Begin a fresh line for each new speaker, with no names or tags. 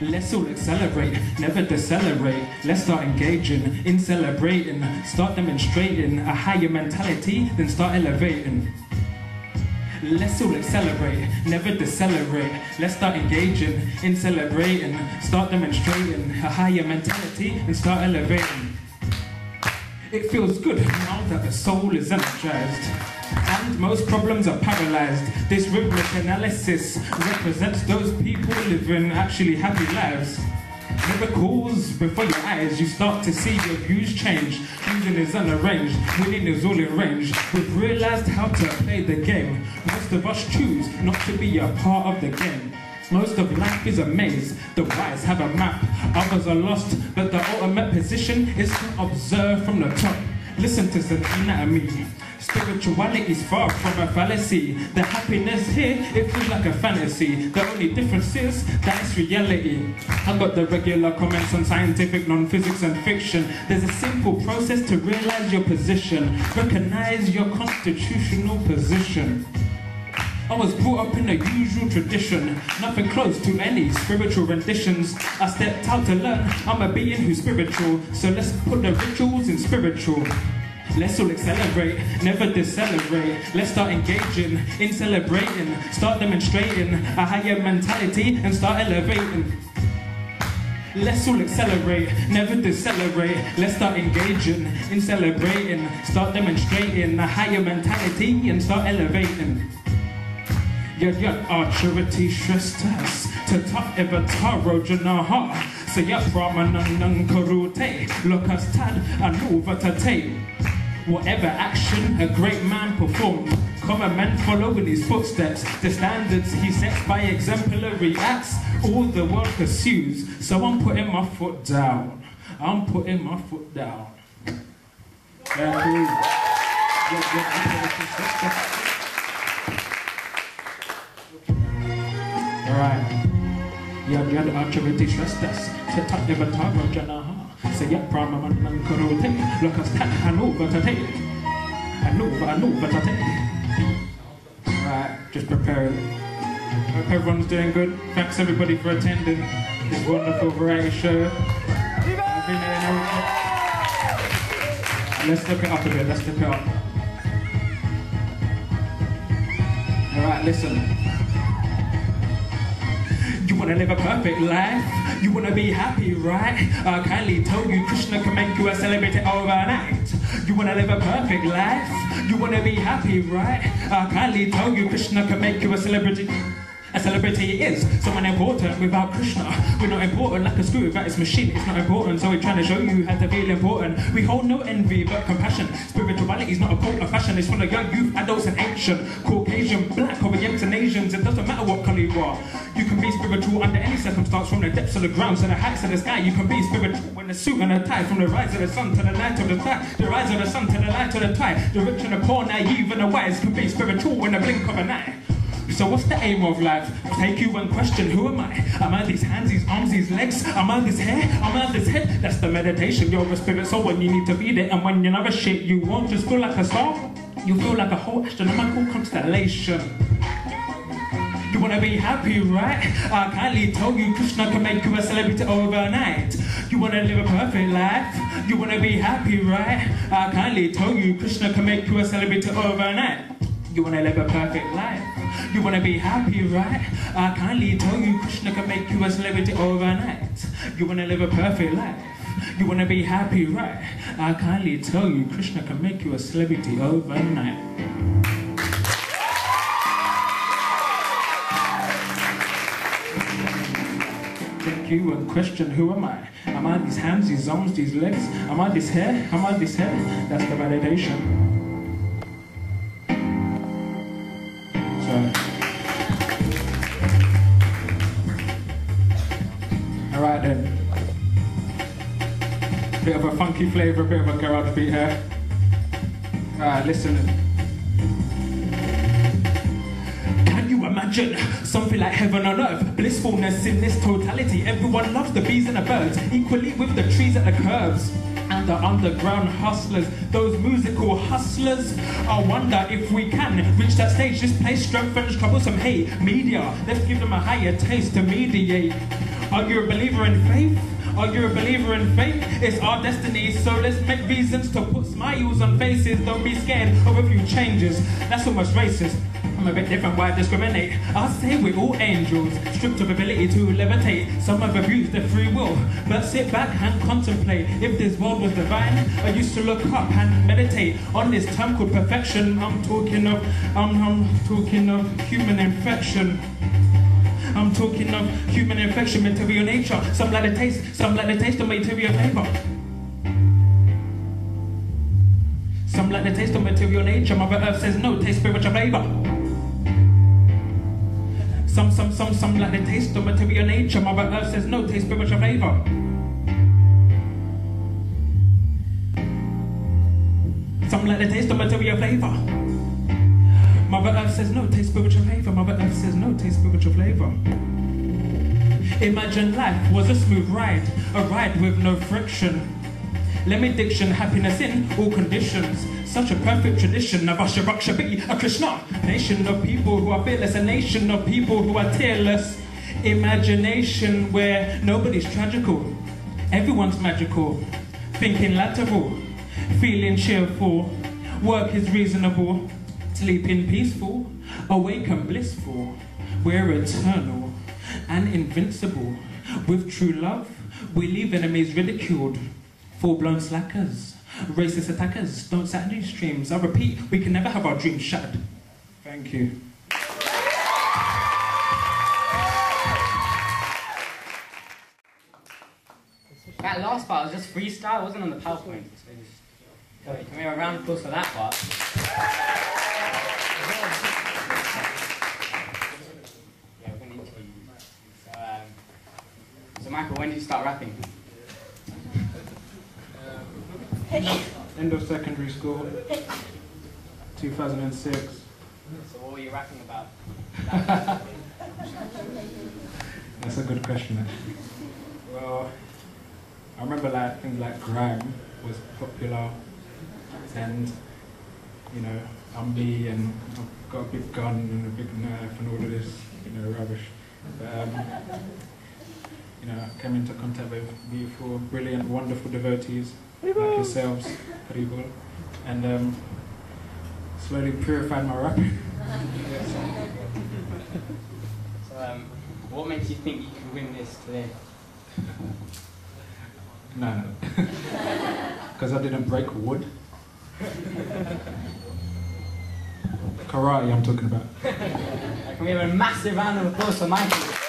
Let's all accelerate, never decelerate. Let's start engaging in celebrating. Start demonstrating a higher mentality, then start elevating. Let's all accelerate, never decelerate. Let's start engaging in celebrating. Start demonstrating a higher mentality and start elevating. It feels good now that the soul is energized and most problems are paralyzed. This rhythmic analysis represents those people living actually happy lives. Miracles before your eyes, you start to see your views change. Losing is unarranged, winning is all in range. We've realized how to play the game. Most of us choose not to be a part of the game. Most of life is a maze, the wise have a map, others are lost, but the ultimate position is to observe from the top. Listen to the anatomy. Spirituality is far from a fallacy. The happiness here, it feels like a fantasy. The only difference is that it's reality. I got the regular comments on scientific, non-physics and fiction. There's a simple process to realize your position. Recognize your constitutional position. I was brought up in the usual tradition, nothing close to any spiritual renditions. I stepped out to learn, I'm a being who's spiritual, so let's put the rituals in spiritual. Let's all accelerate, never decelerate. Let's start engaging in celebrating, start demonstrating a higher mentality and start elevating. Let's all accelerate, never decelerate. Let's start engaging in celebrating, start demonstrating a higher mentality and start elevating. Yad archery stress test to top avatar rojanaha. Sayat Brahmanan Karute, Lokas Tad, Anuvatate. Whatever action a great man performed, common men follow in his footsteps. The standards he sets by exemplary acts, all the world pursues. So I'm putting my foot down. I'm putting my foot down. Alright. Yad archery stress test to top avatar rojanaha. Sayat Brahmanan Karute, Lokas Tad, Anuvatate. Alright, just preparing. Hope everyone's doing good. Thanks everybody for attending this wonderful variety show. Let's step it up a bit, let's step it up. Alright, listen. You wanna live a perfect life? You wanna be happy, right? I kindly told you Krishna can make you a celebrity overnight. You wanna live a perfect life? You wanna be happy, right? I kindly told you Krishna can make you a celebrity. A celebrity is someone important without Krishna. We're not important like a screw without its machine. It's not important, so we're trying to show you how to feel important. We hold no envy but compassion. Spirituality is not a cult of fashion. It's full of young youth, adults and ancient. Caucasian, black, Oriental and Asians. It doesn't matter what colour you are. You can be spiritual under any circumstance, from the depths of the ground to the heights of the sky. You can be spiritual in a suit and a tie, from the rise of the sun to the light of the sky. The rise of the sun to the light of the tide. The rich and the poor, naive and the wise can be spiritual in the blink of an eye. So what's the aim of life? Take you and question, who am I? Am I these hands, these arms, these legs? Am I this hair? Am I this head? That's the meditation, you're a spirit soul when you need to be there. And when you never shit, you won't just feel like a star. You feel like a whole astronomical constellation. You wanna be happy, right? I kindly told you Krishna can make you a celebrity overnight. You wanna live a perfect life? You wanna be happy, right? I kindly told you Krishna can make you a celebrity overnight. You wanna live a perfect life? You wanna be happy, right? I kindly told you Krishna can make you a celebrity overnight. You wanna live a perfect life? You wanna be happy, right? I kindly tell you Krishna can make you a celebrity overnight. Take you and question, who am I? Am I these hands, these arms, these legs? Am I this hair? Am I this head? That's the validation. Alright then. Bit of a funky flavour, a bit of a garage beat here. Alright, listen. Can you imagine something like heaven on earth? Blissfulness in this totality. Everyone loves the bees and the birds, equally with the trees at the curves. And the underground hustlers, those musical hustlers. I wonder if we can reach that stage. This place strengthens troublesome hate. Media, let's give them a higher taste to mediate. Are you a believer in faith? Are you a believer in fate? It's our destiny, so let's make reasons to put smiles on faces. Don't be scared of a few changes. That's almost racist. I'm a bit different, why discriminate? I say we're all angels, stripped of ability to levitate. Some have abused their free will, but sit back and contemplate. If this world was divine, I used to look up and meditate on this term called perfection. I'm talking of human infection. I'm talking of human infection, material nature. Some like the taste, some like the taste of material flavor. Some like the taste of material nature. Mother Earth says no, taste spiritual flavor. Some like the taste of material nature. Mother Earth says no, taste spiritual flavor. Some like the taste of material flavor. Mother Earth says no, taste spiritual flavor. Mother Earth says no, taste spiritual flavor. Imagine life was a smooth ride, a ride with no friction. Let me diction happiness in all conditions. Such a perfect tradition of Asha Rakshabhi, a Krishna. Nation of people who are fearless, a nation of people who are tearless. Imagination where nobody's tragical, everyone's magical. Thinking lateral, feeling cheerful. Work is reasonable, sleeping peaceful, awake and blissful. We're eternal and invincible. With true love, we leave enemies ridiculed. Full-blown slackers, racist attackers, don't Saturday streams. I repeat, we can never have our dreams shattered. Thank you.
That last part was just freestyle, it wasn't on the PowerPoint. Can we have a round of applause for that part? Yeah, we're going to interview you. So Michael, when did you start rapping?
End of secondary school, 2006.
So what were you rapping about?
That's a good question, actually. Well, I remember like things like grime was popular, and you know, I'm me and I've got a big gun and a big knife and all of this, you know, rubbish. But you know, I came into contact with beautiful, brilliant, wonderful devotees like yourselves, people, and slowly purified my rapping.
So, what makes you think you can win this today?
No. Because I didn't break wood. Karate, I'm talking about.
Can we have a massive round of applause for Michael?